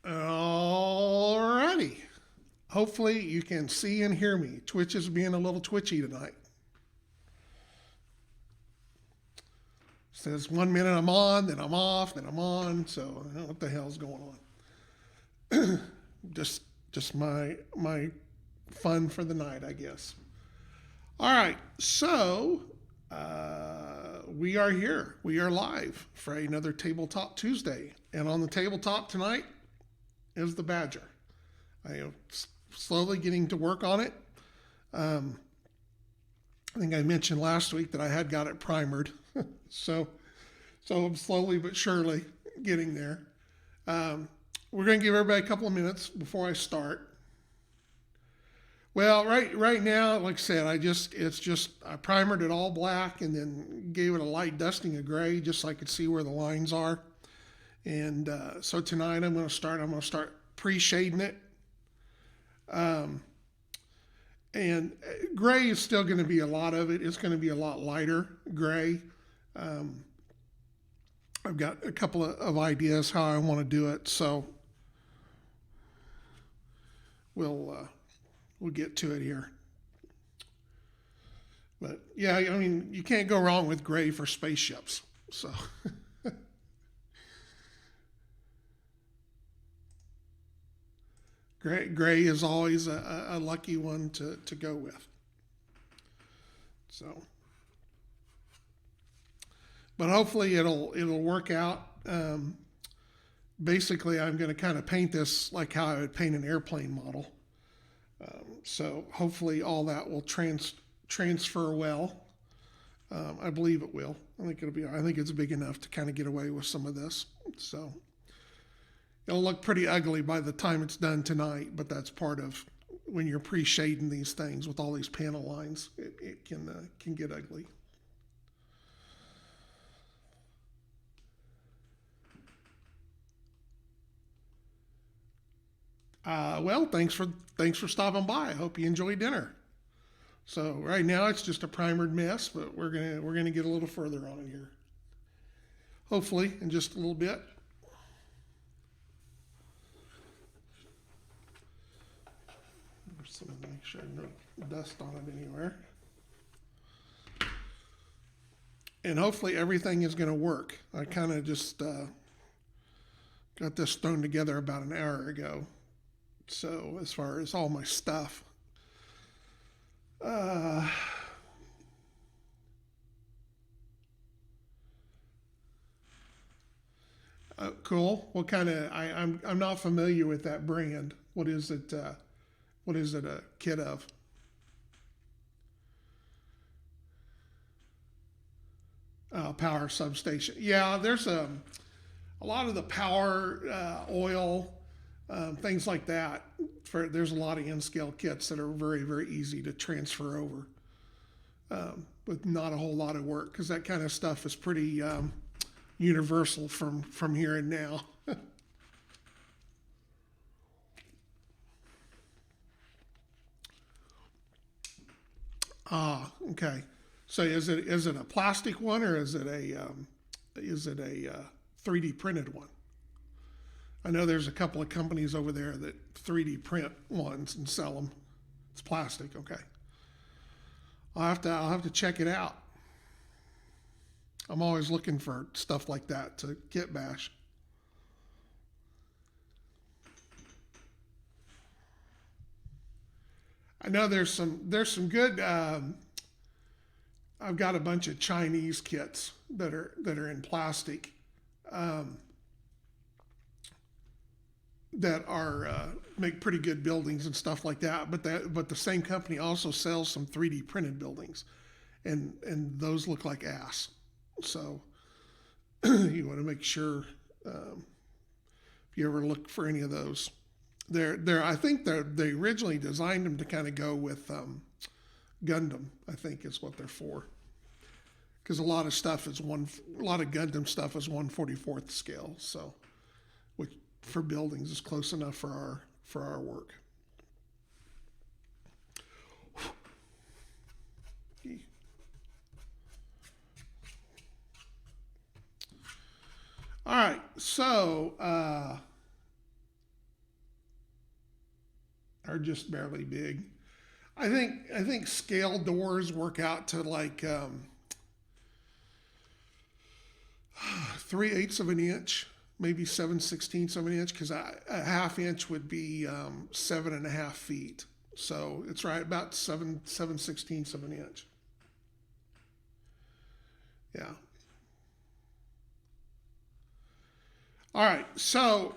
Alrighty. Hopefully you can see and hear me. Twitch is being a little twitchy tonight. Says 1 minute I'm on, then I'm off, then I'm on. So I don't know what the hell's going on. just my fun for the night, I guess. All right, so we are here. We are live for another Tabletop Tuesday, and on the tabletop tonight is the Badger. I am slowly getting to work on it. I think I mentioned last week that I had got it primered, so I'm slowly but surely getting there. We're going to give everybody a couple of minutes before I start. Well, right now, like I said, I primered it all black and then gave it a light dusting of gray just so I could see where the lines are. And so tonight I'm going to start pre-shading it. And gray is still going to be a lot of it. It's going to be a lot lighter gray. I've got a couple of ideas how I want to do it, so we'll get to it here. But yeah, I mean, you can't go wrong with gray for spaceships. So gray is always a lucky one to go with. So, but hopefully it'll work out. Basically, I'm going to kind of paint this like how I would paint an airplane model. So hopefully all that will transfer well. I believe it will. I think it's big enough to kind of get away with some of this. So it'll look pretty ugly by the time it's done tonight, but that's part of when you're pre-shading these things with all these panel lines. It can get ugly. Well, thanks for stopping by. I hope you enjoyed dinner. So right now it's just a primered mess, but we're gonna get a little further on it here. Hopefully in just a little bit. Make sure no dust on it anywhere. And hopefully everything is going to work. I kind of just got this thrown together about an hour ago. So as far as all my stuff, cool. What kind of? I'm not familiar with that brand. What is it? What is it a kit of? Power substation. Yeah, there's a lot of the power oil. Things like that. There's a lot of N-scale kits that are very, very easy to transfer over with not a whole lot of work because that kind of stuff is pretty universal from here and now. Okay. So is it a plastic one or is it a 3D printed one? I know there's a couple of companies over there that 3D print ones and sell them. It's plastic, okay. I'll have to check it out. I'm always looking for stuff like that to kit bash. I know there's some good. I've got a bunch of Chinese kits that are in plastic. That are make pretty good buildings and stuff like that. But the same company also sells some 3D printed buildings, and those look like ass. So you want to make sure if you ever look for any of those, I think they originally designed them to kind of go with Gundam. I think is what they're for, because a lot of Gundam stuff is 1/44th scale. So which for buildings is close enough for our work. All right, so just barely big. I think scale doors work out to like 3/8 of an inch, maybe 7/16 of an inch, because a half inch would be 7.5 feet. So it's right about 7/16 of an inch. Yeah. All right. So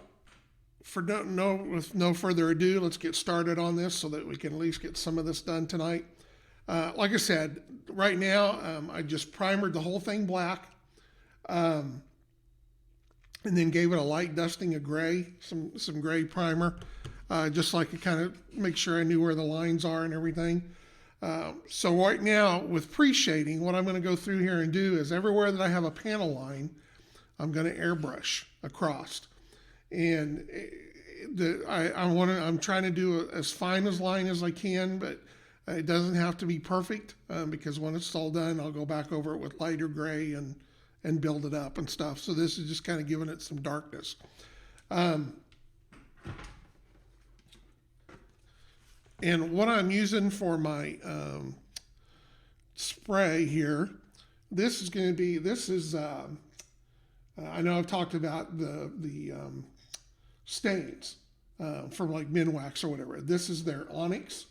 with no further ado, let's get started on this so that we can at least get some of this done tonight. Like I said, right now I just primered the whole thing black, and then gave it a light dusting of gray, some gray primer, just like to kind of make sure I knew where the lines are and everything. So right now with pre-shading, what I'm going to go through here and do is everywhere that I have a panel line, I'm going to airbrush across. And I'm trying to do as fine as line as I can, but it doesn't have to be perfect, because when it's all done, I'll go back over it with lighter gray and build it up and stuff. So this is just kind of giving it some darkness. And what I'm using for my spray here, this is I know I've talked about the stains from like Minwax or whatever. This is their Onyx,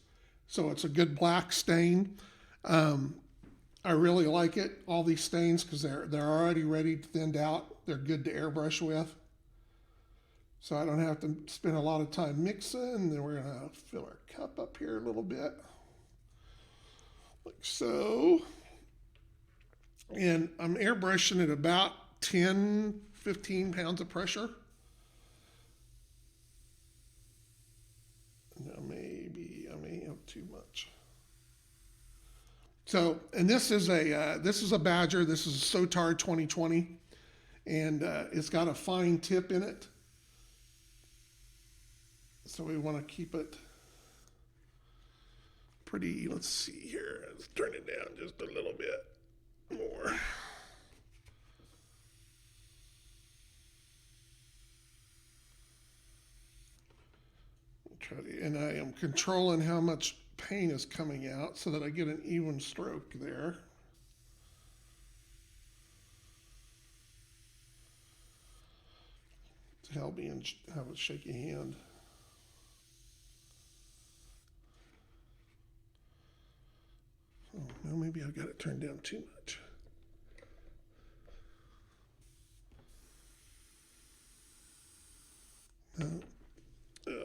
so it's a good black stain. I really like it, all these stains, because they're already ready to thinned out. They're good to airbrush with, so I don't have to spend a lot of time mixing. And then we're gonna fill our cup up here a little bit, like so. And I'm airbrushing at about 10-15 pounds of pressure. Now maybe I may have too much. So, and this is a Badger. This is a Sotar 2020, and it's got a fine tip in it. So we want to keep it pretty. Let's see here. Let's turn it down just a little bit more. And I am controlling how much paint is coming out so that I get an even stroke there. To help me and have a shaky hand. Oh, no, maybe I've got it turned down too much. No. Oh.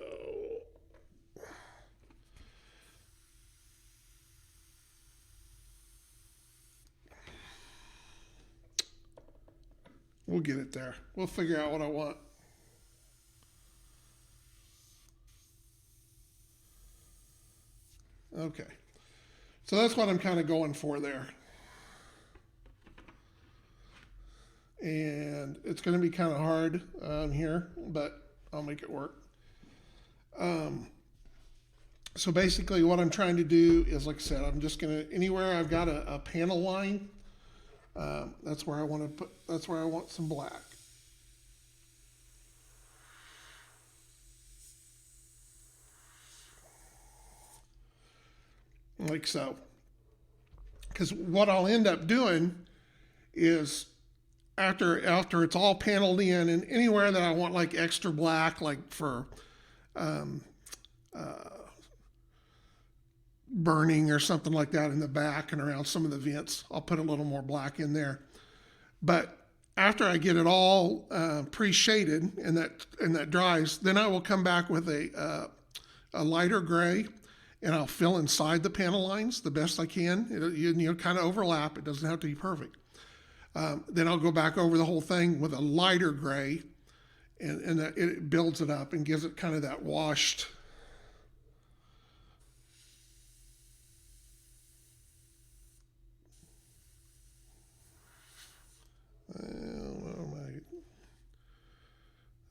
We'll get it there. We'll figure out what I want. Okay. So that's what I'm kind of going for there. And it's going to be kind of hard on here, but I'll make it work. So basically what I'm trying to do is, like I said, I'm just going to, anywhere I've got a panel line, that's where I want some black. Like so. Because what I'll end up doing is after it's all paneled in, and anywhere that I want like extra black, like for burning or something like that in the back and around some of the vents, I'll put a little more black in there. But after I get it all pre-shaded and that dries, then I will come back with a lighter gray, and I'll fill inside the panel lines the best I can. It'll kind of overlap. It doesn't have to be perfect. Then I'll go back over the whole thing with a lighter gray, and it builds it up and gives it kind of that washed.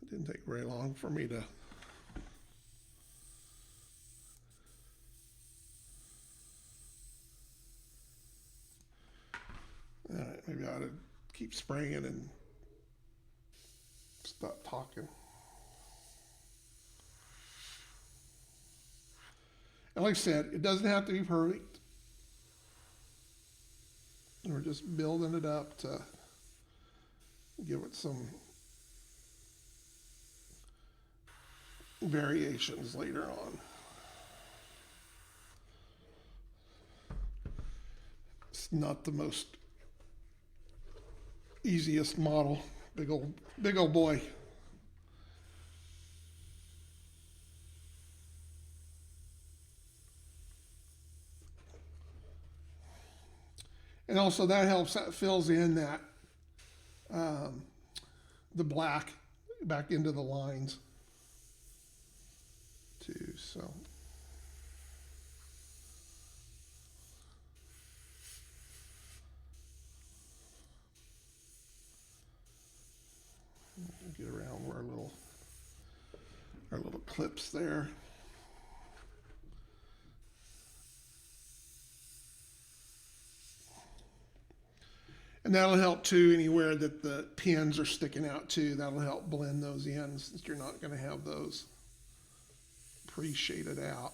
It didn't take very long for me to. All right, maybe I ought to keep spraying and stop talking. And like I said, it doesn't have to be perfect. We're just building it up to give it some variations later on. It's not the most easiest model. Big old boy. And also that helps, that fills in that the black back into the lines too. So get around where our little clips there. And that'll help too, anywhere that the pins are sticking out too. That'll help blend those in, since you're not going to have those pre-shaded out.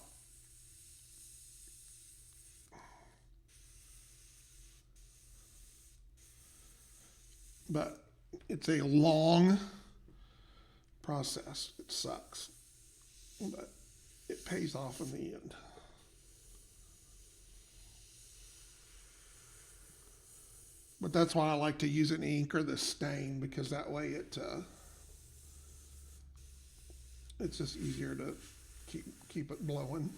But it's a long process. It sucks, but it pays off in the end. But that's why I like to use an ink or the stain, because that way it's just easier to keep it blowing.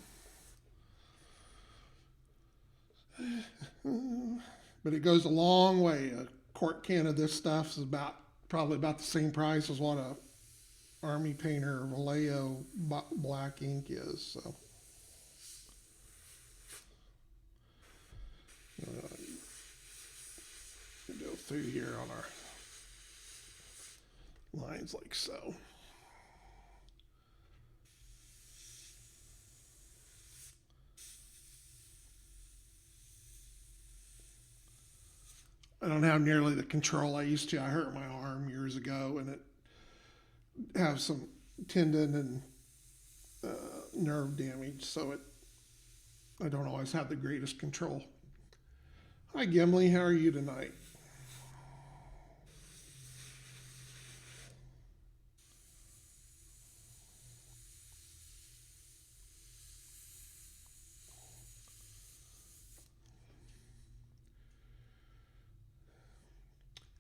But it goes a long way. A quart can of this stuff is probably about the same price as what a Army Painter Vallejo black ink is. So go through here on our lines like so. I don't have nearly the control I used to. I hurt my arm years ago, and it has some tendon and nerve damage, so I don't always have the greatest control. Hi Gimli, how are you tonight?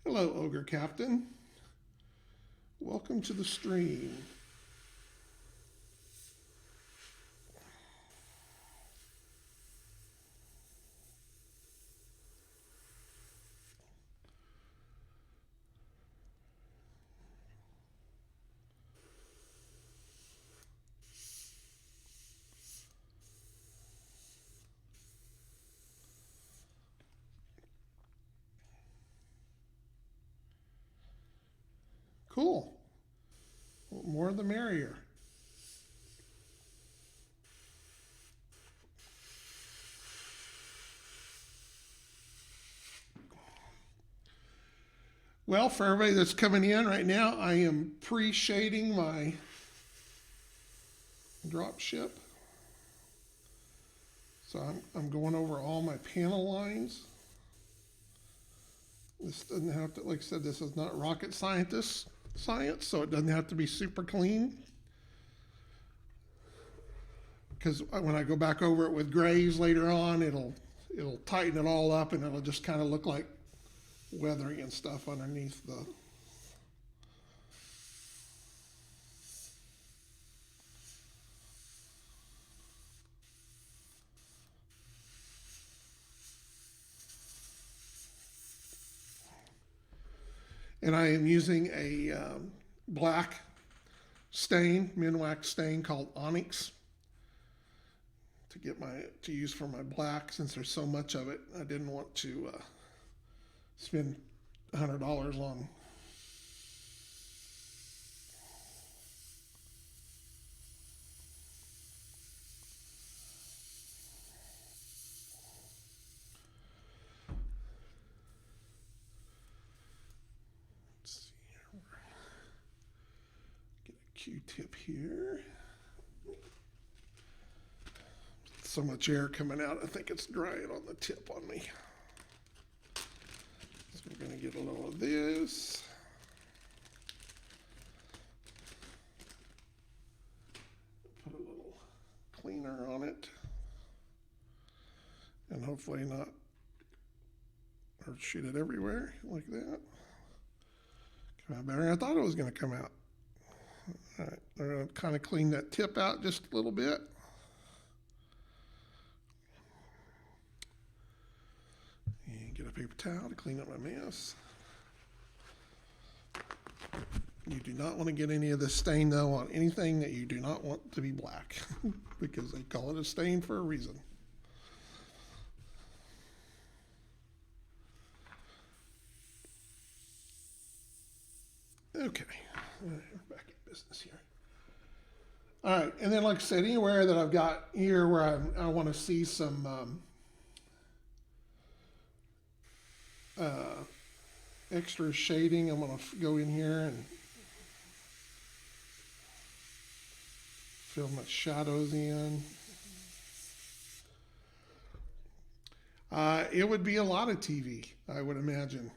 Hello, Ogre Captain. Welcome to the stream. Cool. Well, more the merrier. Well, for everybody that's coming in right now, I am pre-shading my Dropship. So I'm going over all my panel lines. This doesn't have to, like I said, this is not rocket science, so it doesn't have to be super clean. Because when I go back over it with grays later on, it'll tighten it all up, and it'll just kind of look like weathering and stuff underneath the. And I am using a black stain, Minwax stain called Onyx to use for my black, since there's so much of it. I didn't want to spend $100 on Q-tip here. so much air coming out, I think it's drying on the tip on me. So we're going to get a little of this. Put a little cleaner on it. And hopefully not, or shoot it everywhere like that. Come out better than I thought it was going to come out. All right, we're going to kind of clean that tip out just a little bit. And get a paper towel to clean up my mess. You do not want to get any of this stain, though, on anything that you do not want to be black, because they call it a stain for a reason. Okay, we're back in business here. All right, and then like I said, anywhere that I've got here where I want to see some extra shading, I'm going to go in here and fill my shadows in. It would be a lot of TV, I would imagine.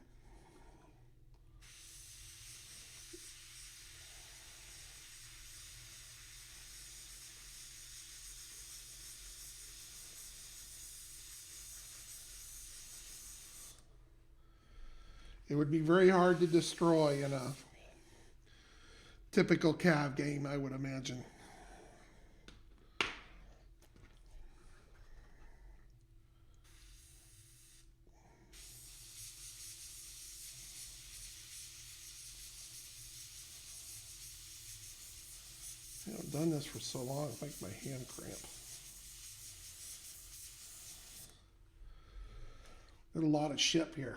It would be very hard to destroy in a typical CAV game, I would imagine. I've done this for so long, I think my hand cramp. There's a lot of ship here.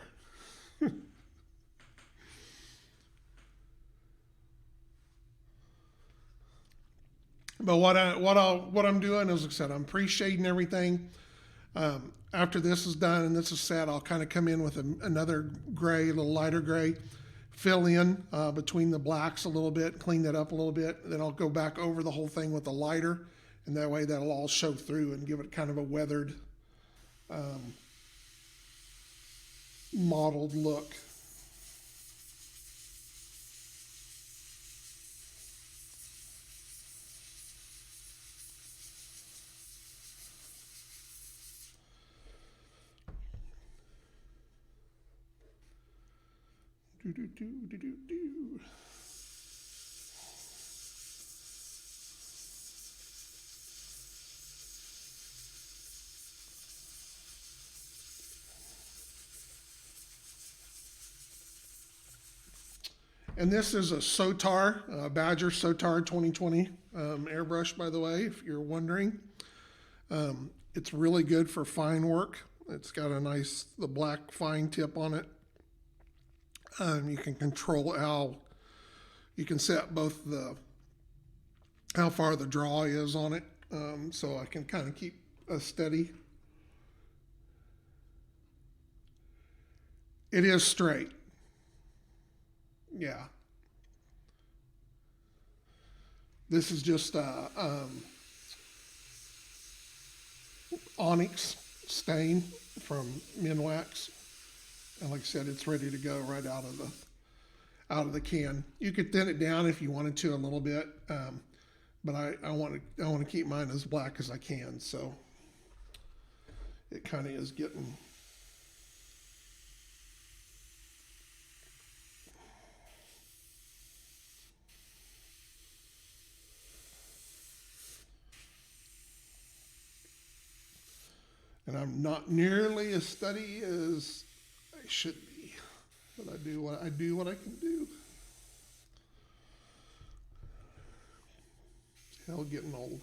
But what I'm doing is, like I said, I'm pre-shading everything. After this is done and this is set, I'll kind of come in with another gray, a little lighter gray, fill in between the blacks a little bit, clean that up a little bit. Then I'll go back over the whole thing with a lighter, and that way that'll all show through and give it kind of a weathered, mottled look. Do. And this is a Sotar, Badger Sotar 2020 airbrush, by the way, if you're wondering. It's really good for fine work. It's got the black fine tip on it. You can control you can set both how far the draw is on it, so I can kind of keep a steady. It is straight. Yeah. This is just onyx stain from Minwax. And like I said, it's ready to go right out of the can. You could thin it down if you wanted to a little bit, but I want to keep mine as black as I can. So it kind of is getting. And I'm not nearly as steady as I should be, but I do what I can do. Hell, getting old.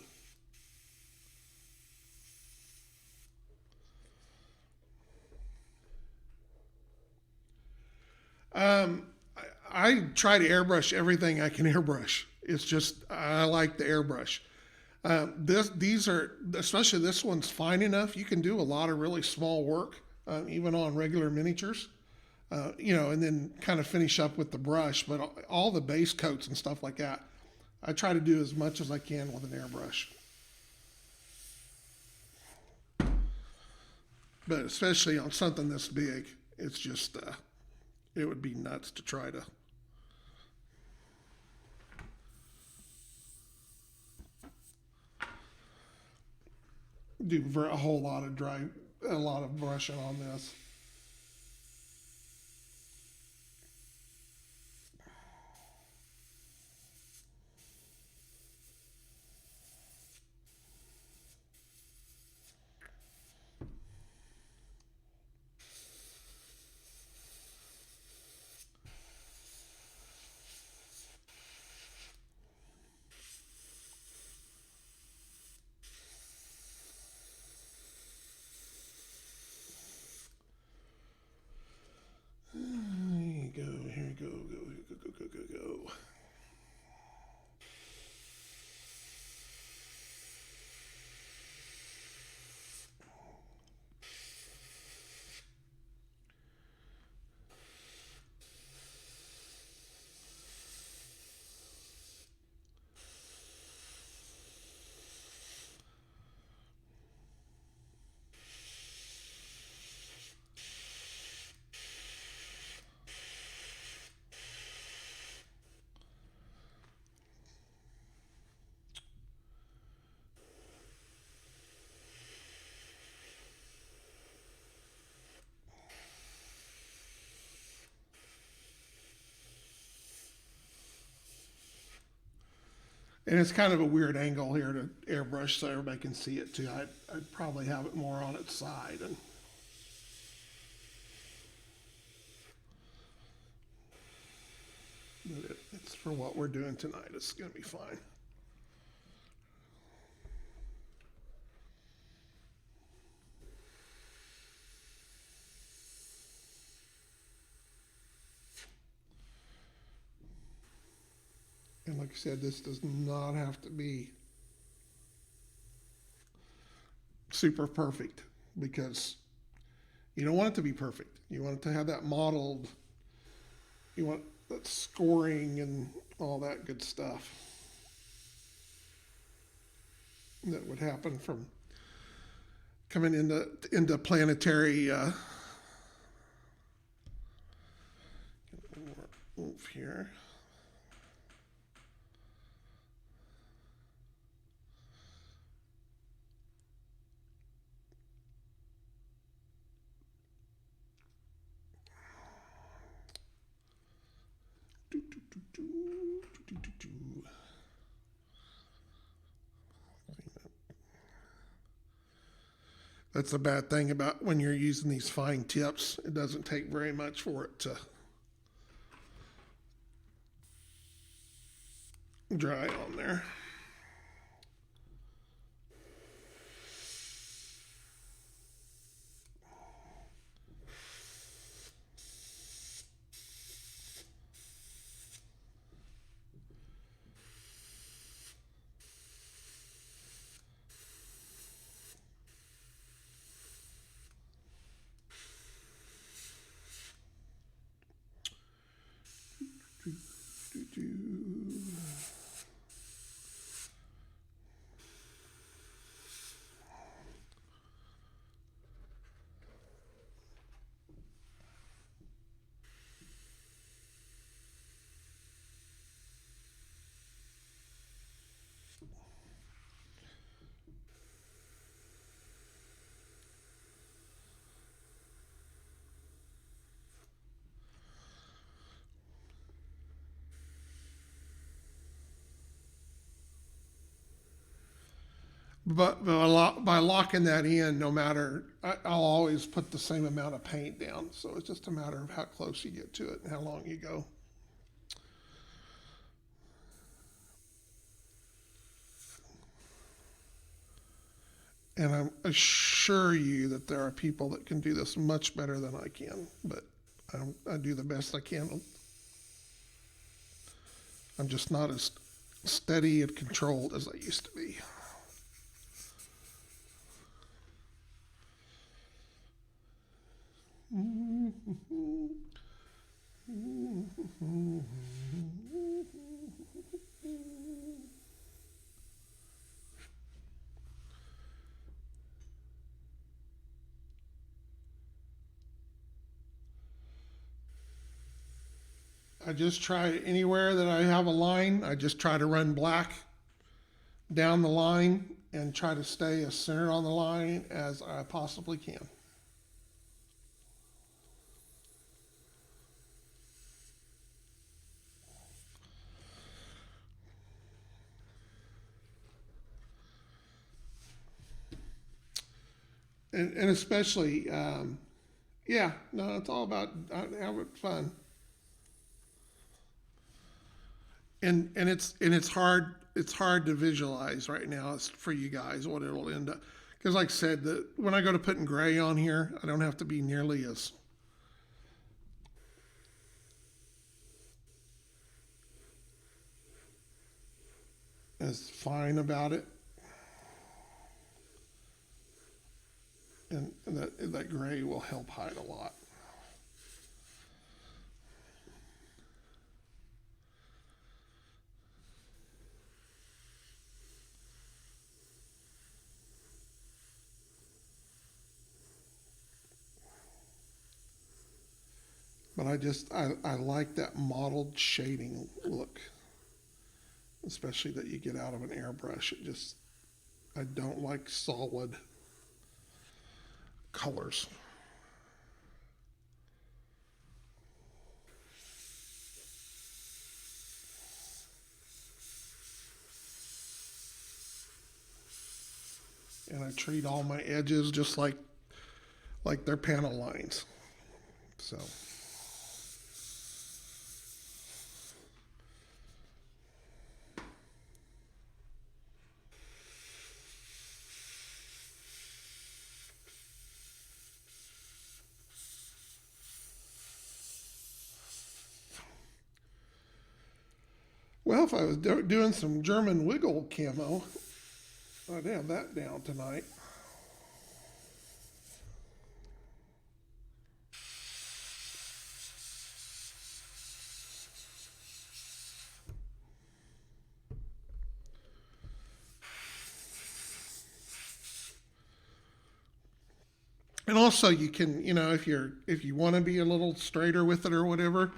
I try to airbrush everything I can airbrush. It's just I like the airbrush. These are, especially this one's fine enough. You can do a lot of really small work, even on regular miniatures, and then kind of finish up with the brush. But all the base coats and stuff like that, I try to do as much as I can with an airbrush. But especially on something this big, it's just, it would be nuts to try to. Do a whole lot of a lot of brushing on this. Here you go. And it's kind of a weird angle here to airbrush so everybody can see it too. I'd probably have it more on its side. But it's for what we're doing tonight. It's going to be fine. And like I said, this does not have to be super perfect because you don't want it to be perfect. You want it to have that modeled, you want that scoring and all that good stuff that would happen from coming into planetary move here. That's the bad thing about when you're using these fine tips. It doesn't take very much for it to dry on there. But by locking that in, no matter, I'll always put the same amount of paint down. So it's just a matter of how close you get to it and how long you go. And I assure you that there are people that can do this much better than I can, but I do the best I can. I'm just not as steady and controlled as I used to be. I just try anywhere that I have a line, I just try to run black down the line and try to stay as centered on the line as I possibly can. And especially, yeah, no, it's all about having fun. And it's hard to visualize right now for you guys what it'll end up, because like I said, when I go to putting gray on here, I don't have to be nearly as fine about it, and that gray will help hide a lot. But I like that mottled shading look, especially that you get out of an airbrush. I don't like solid colors. And I treat all my edges just like they're panel lines. So. Well, if I was doing some German wiggle camo, I'd have that down tonight. And also, you can, if you want to be a little straighter with it or whatever,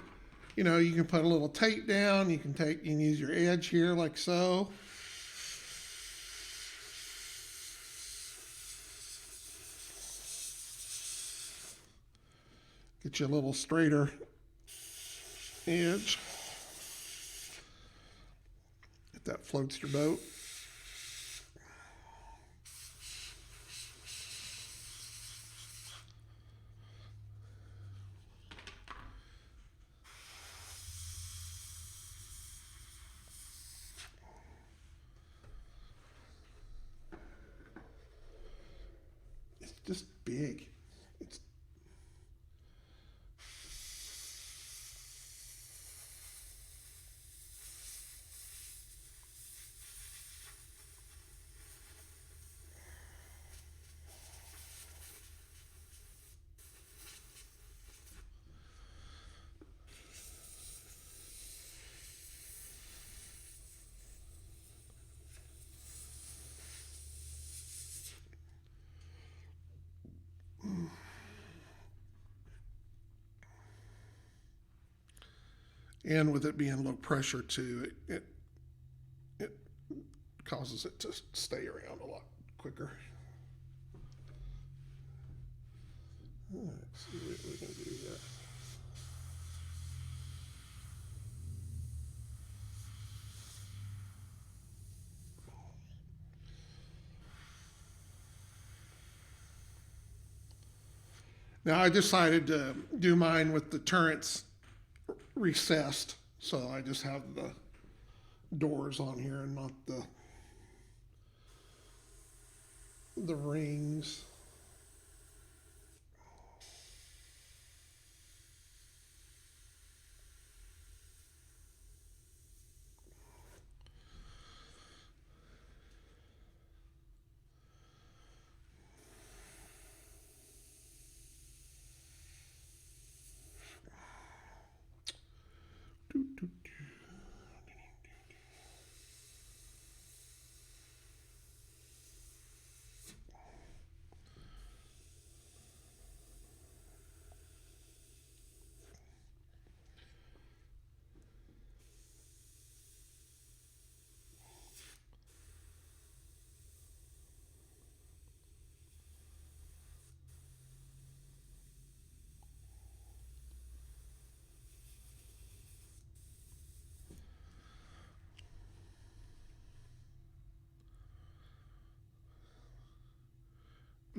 you can put a little tape down. You can use your edge here like so. Get you a little straighter edge. If that floats your boat. It's just big. It's and with it being low pressure too, it causes it to stay around a lot quicker. Let's see what we can do here. Now I decided to do mine with the turrets recessed, so I just have the doors on here and not the rings.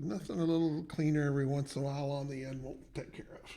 nothing a little cleaner every once in a while on the end won't take care of.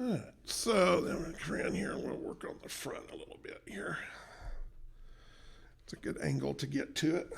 All right, so then we're going to come around here and we'll work on the front a little bit here. It's a good angle to get to it.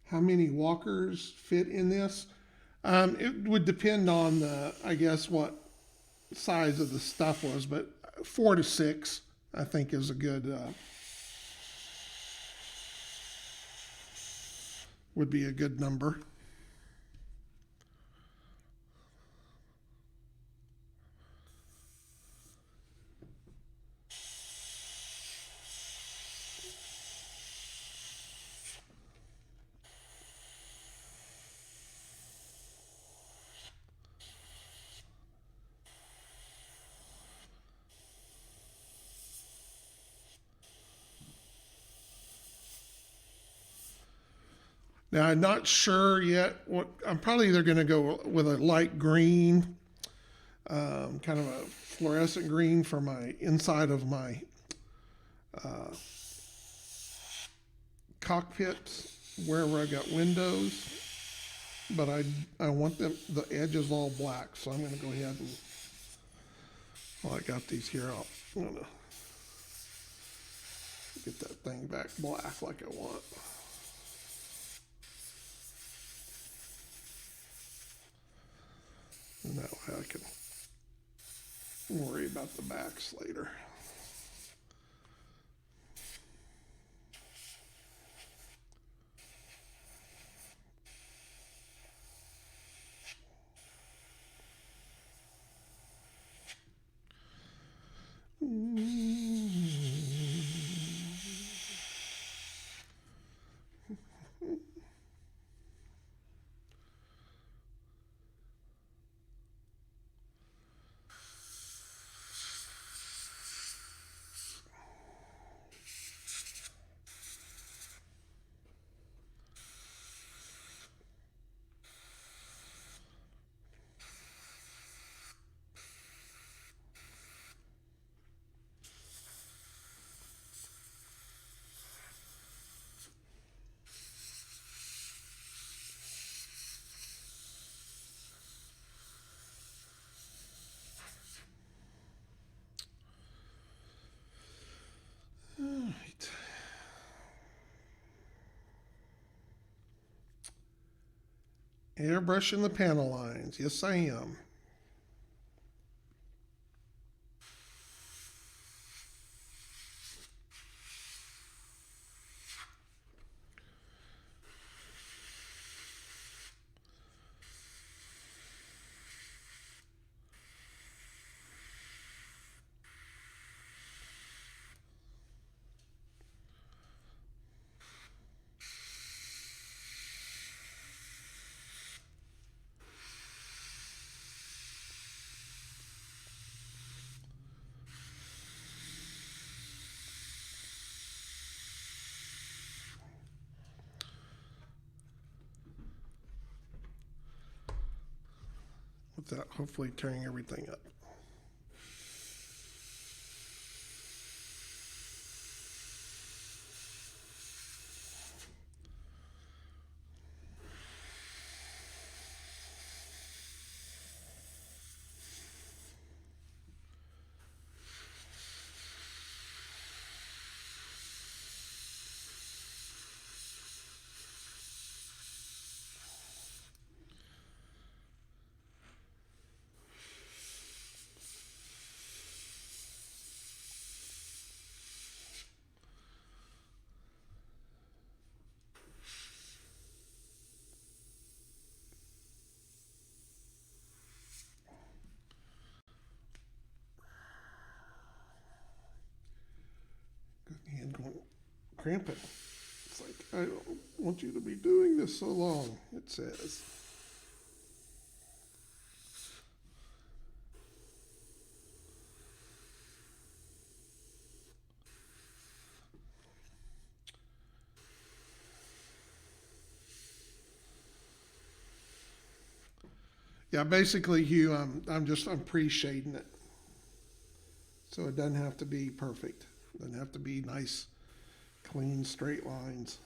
How many walkers fit in this? It would depend on I guess, what size of the stuff was, but 4 to 6, I think, is a good, would be a good number. Now, I'm not sure yet what, I'm probably either going to go with a light green, kind of a fluorescent green for my inside of my cockpit, wherever I got windows. But I want the edges all black, so I'm going to go ahead and, well, I got these here, I'm going to get that thing back black like I want. And that way I can worry about the backs later. All right. Airbrushing the panel lines. Yes, I am. With that, hopefully turning everything up. hand going cramping. It's like, I don't want you to be doing this so long, it says. Yeah, basically, Hugh, I'm pre-shading it, so it doesn't have to be perfect. It doesn't have to be nice, clean, straight lines.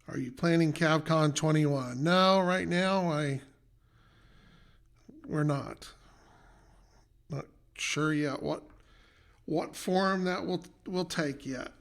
Are you planning CavCon 21? No, right now we're not. Not sure yet what form that will take yet.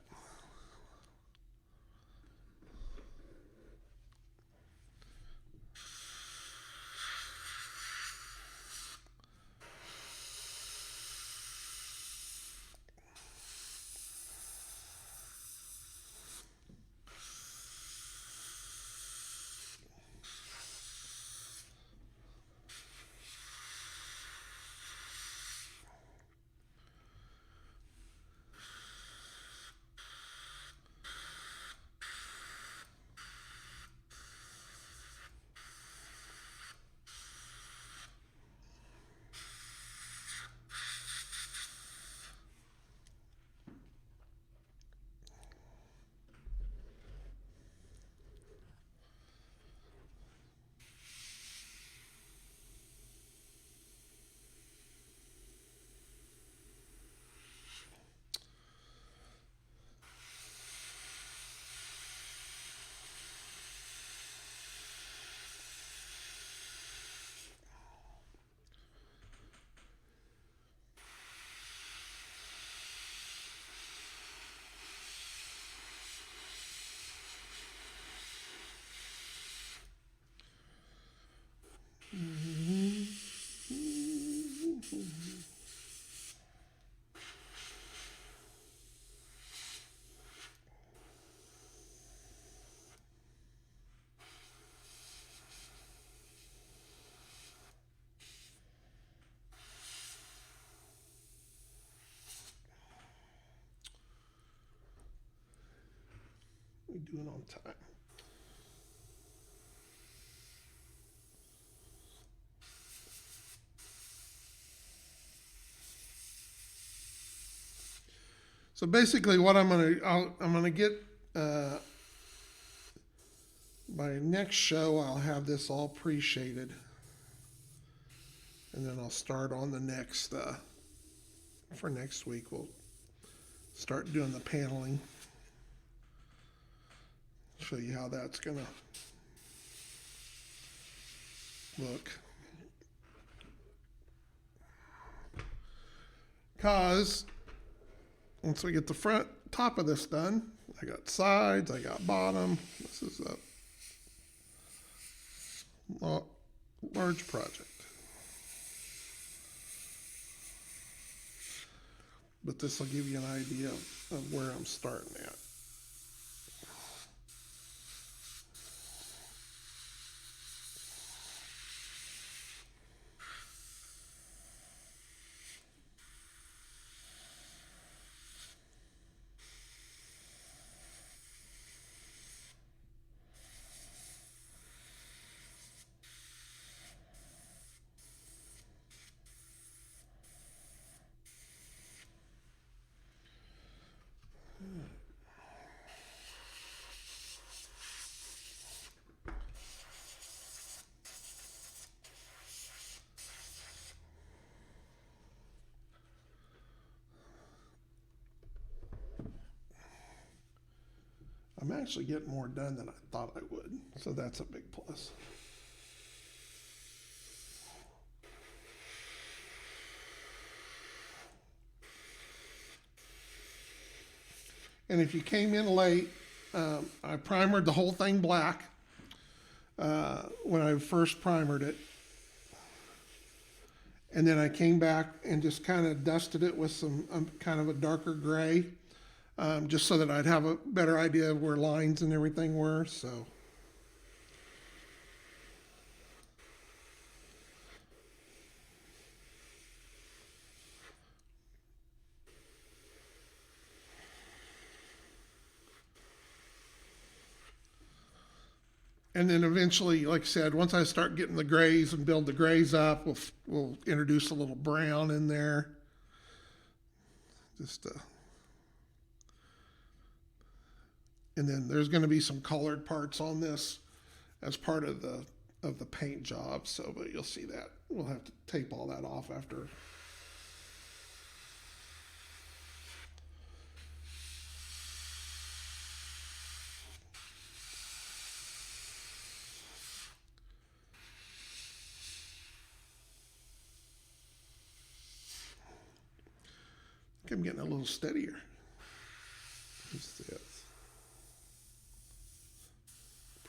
We do it on time. So basically, what I'm gonna get by next show, I'll have this all pre-shaded, and then I'll start on the next. For next week, we'll start doing the paneling. Show you how that's gonna look. Cause once we get the front top of this done, I got sides, I got bottom. This is a large project. But this will give you an idea of where I'm starting at. I'm actually getting more done than I thought I would, so that's a big plus. And if you came in late, I primered the whole thing black when I first primered it. And then I came back and just kind of dusted it with some kind of a darker gray, just so that I'd have a better idea of where lines and everything were. So. And then eventually, like I said, once I start getting the grays and build the grays up, we'll introduce a little brown in there. Just and then there's going to be some colored parts on this as part of the paint job. So, but you'll see that we'll have to tape all that off after. I think I'm getting a little steadier. What's this?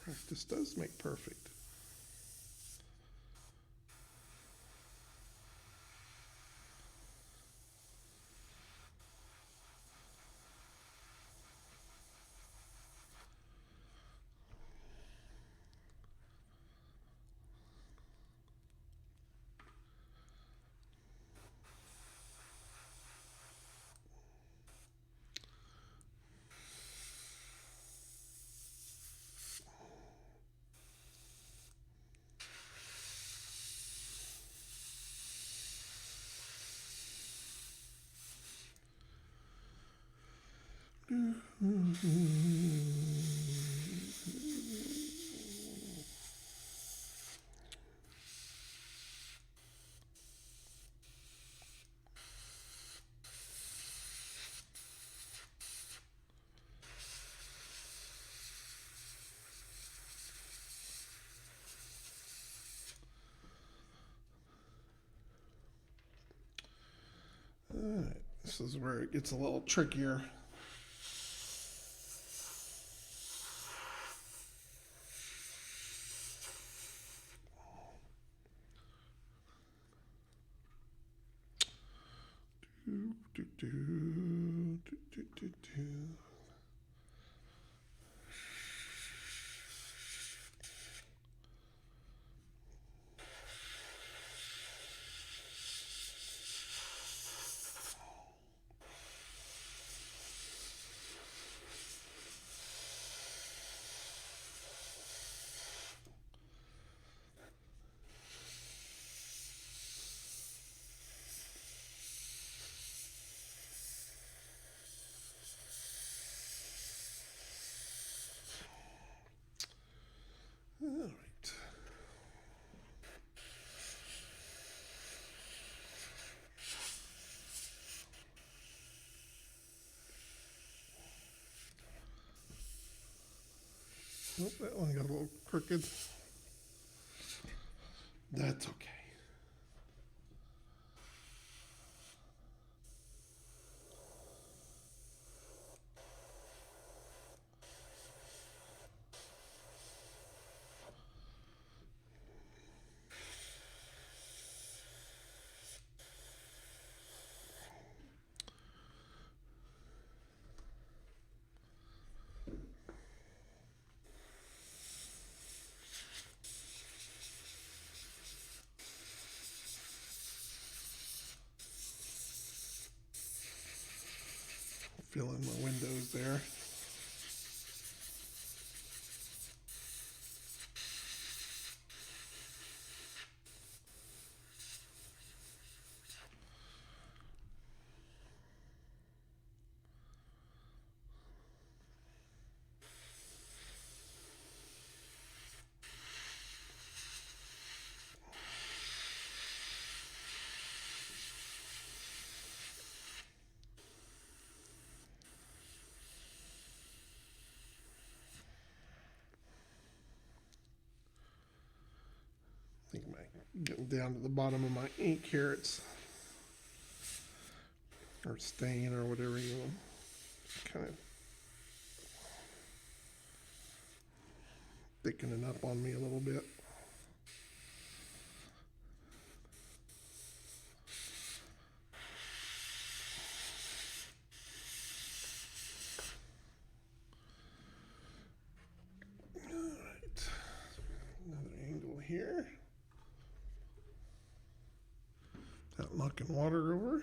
Practice does make perfect. All right, this is where it gets a little trickier. All right. Oh, that one got a little crooked. That's okay. Fill in my windows there. I think getting down to the bottom of my ink here, it's or stain or whatever you want. Kind of thickening up on me a little bit. All right, another angle here. Without knocking water over.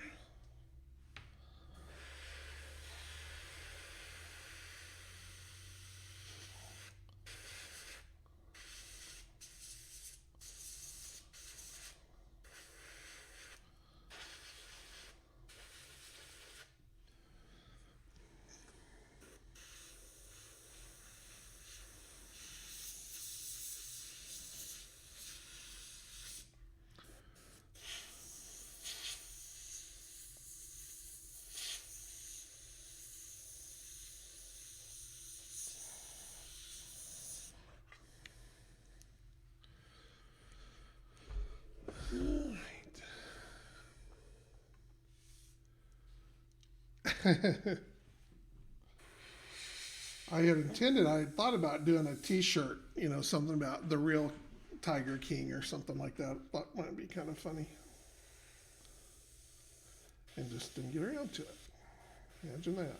I had thought about doing a T-shirt, something about the real Tiger King or something like that. Thought might be kind of funny, and just didn't get around to it. Imagine that.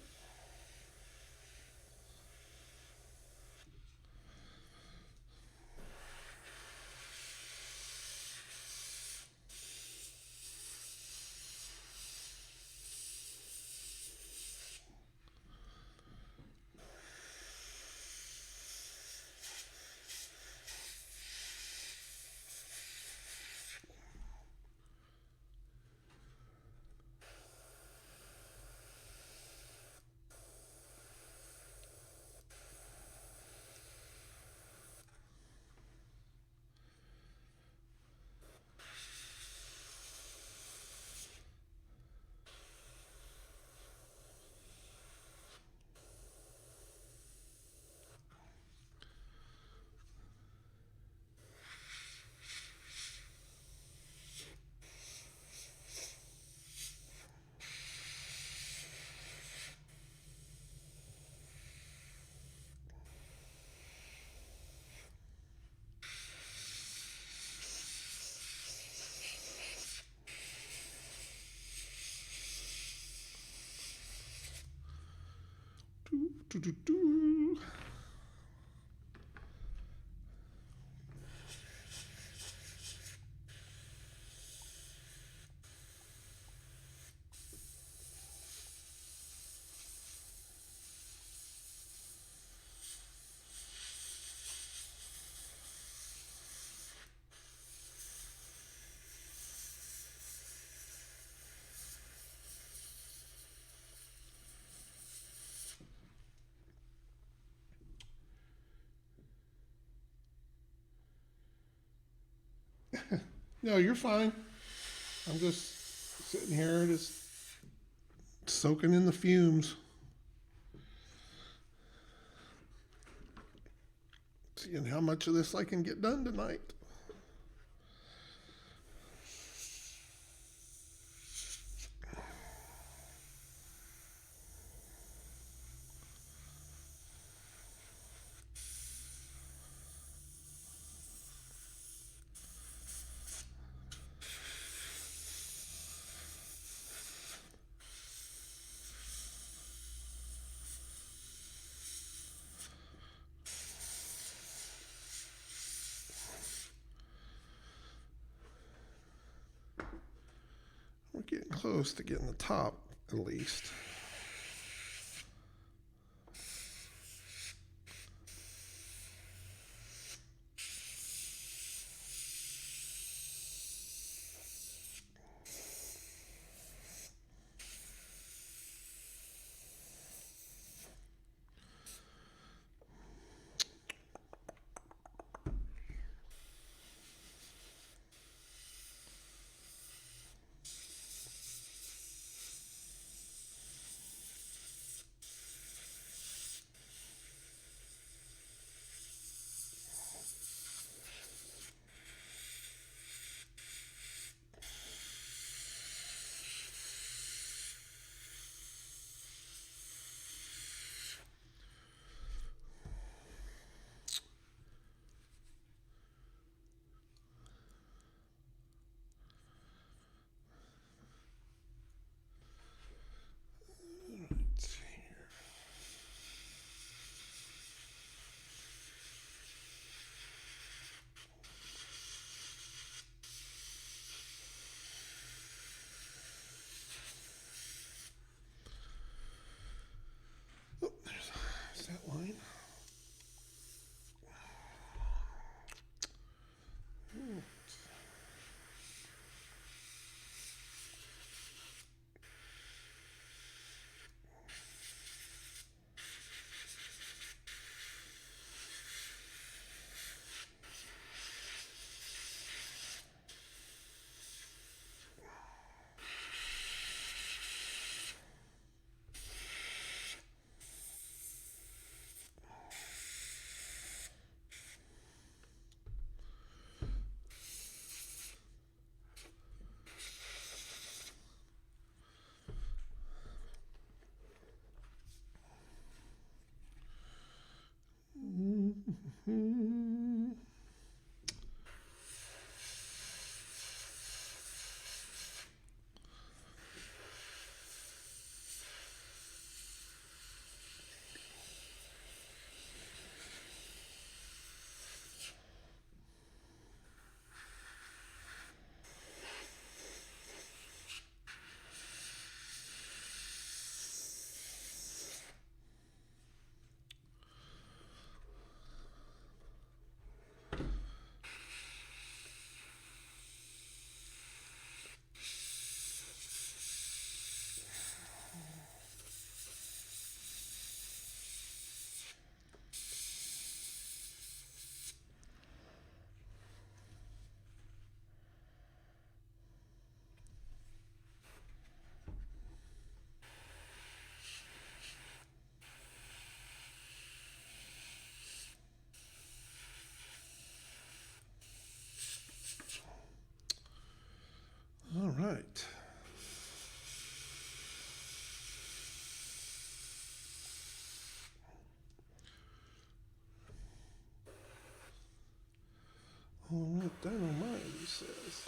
Do, do, do. No, you're fine. I'm just sitting here, just soaking in the fumes. Seeing how much of this I can get done tonight. We're getting close to getting the top, at least. Dynamite, he says.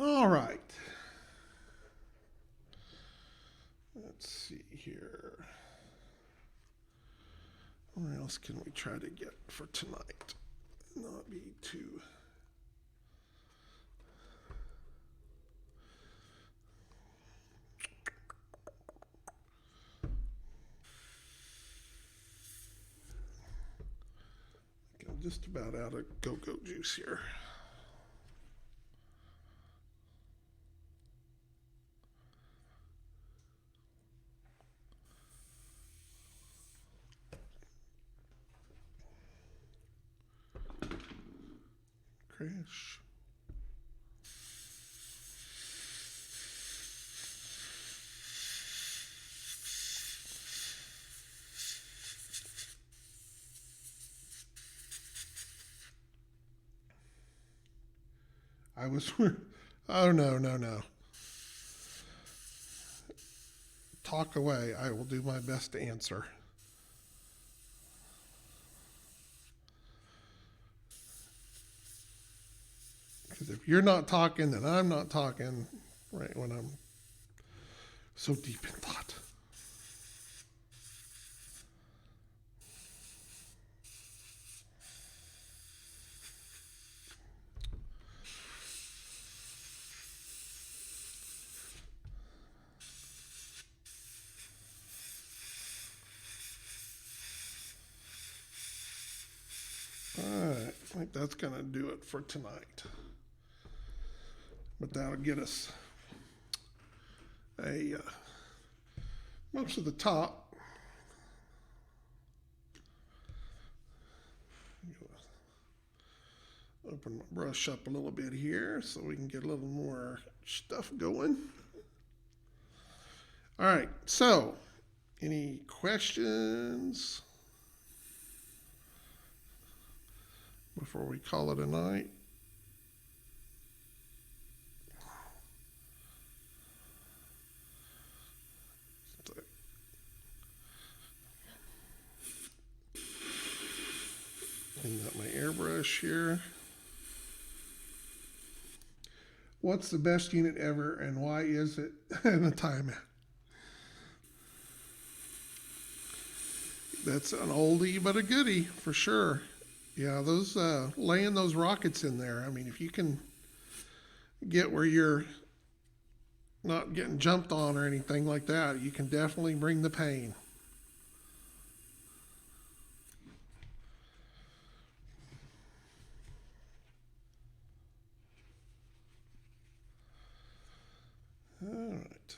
All right. Let's see here. What else can we try to get for tonight? Not be too. I'm just about out of go-go juice here. Crash. I was. Oh, no. Talk away. I will do my best to answer. Because if you're not talking, then I'm not talking right when I'm so deep in thought. All right, I think that's going to do it for tonight. But that'll get us most of the top. Open my brush up a little bit here so we can get a little more stuff going. All right, so any questions before we call it a night? Clean up my airbrush here. What's the best unit ever and why is it in a timeout? That's an oldie but a goodie for sure. Yeah, those laying those rockets in there. I mean, if you can get where you're not getting jumped on or anything like that, you can definitely bring the pain. All right.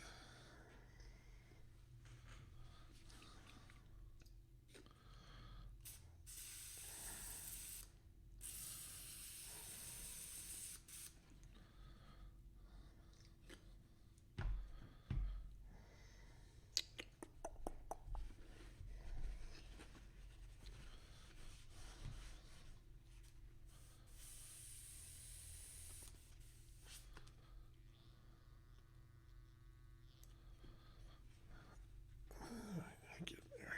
Get there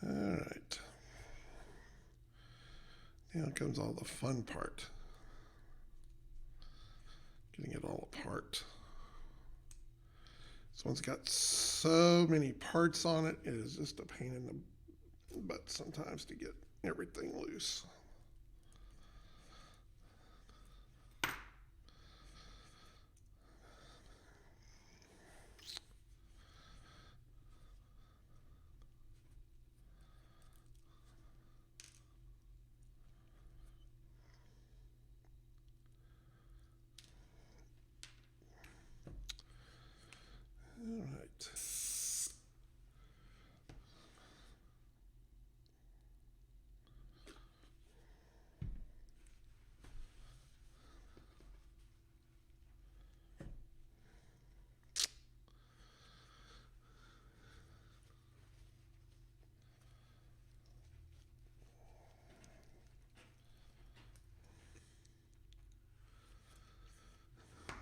here. All right. Now comes all the fun part. Getting it all apart. This one's got so many parts on it. It is just a pain in the butt sometimes to get everything loose.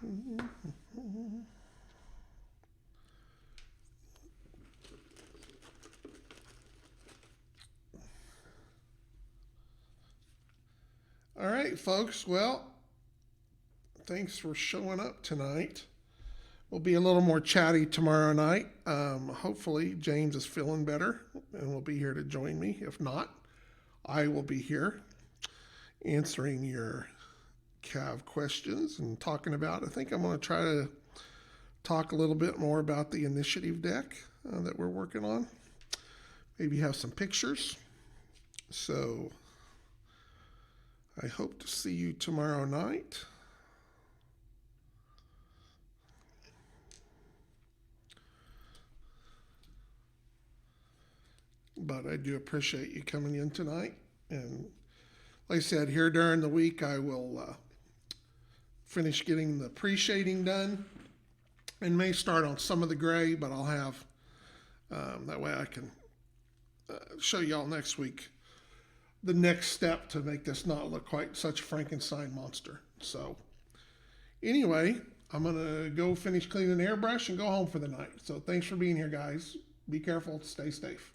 All right, folks. Well, thanks for showing up tonight. We'll be a little more chatty tomorrow night. Hopefully, James is feeling better and will be here to join me. If not, I will be here answering your CAV questions and talking about. I think I'm going to try to talk a little bit more about the initiative deck that we're working on. Maybe have some pictures. So I hope to see you tomorrow night. But I do appreciate you coming in tonight. And like I said, here during the week, I will finish getting the pre-shading done and may start on some of the gray, but I'll have, that way I can show y'all next week the next step to make this not look quite such a Frankenstein monster. So anyway, I'm going to go finish cleaning the airbrush and go home for the night. So thanks for being here, guys. Be careful. Stay safe.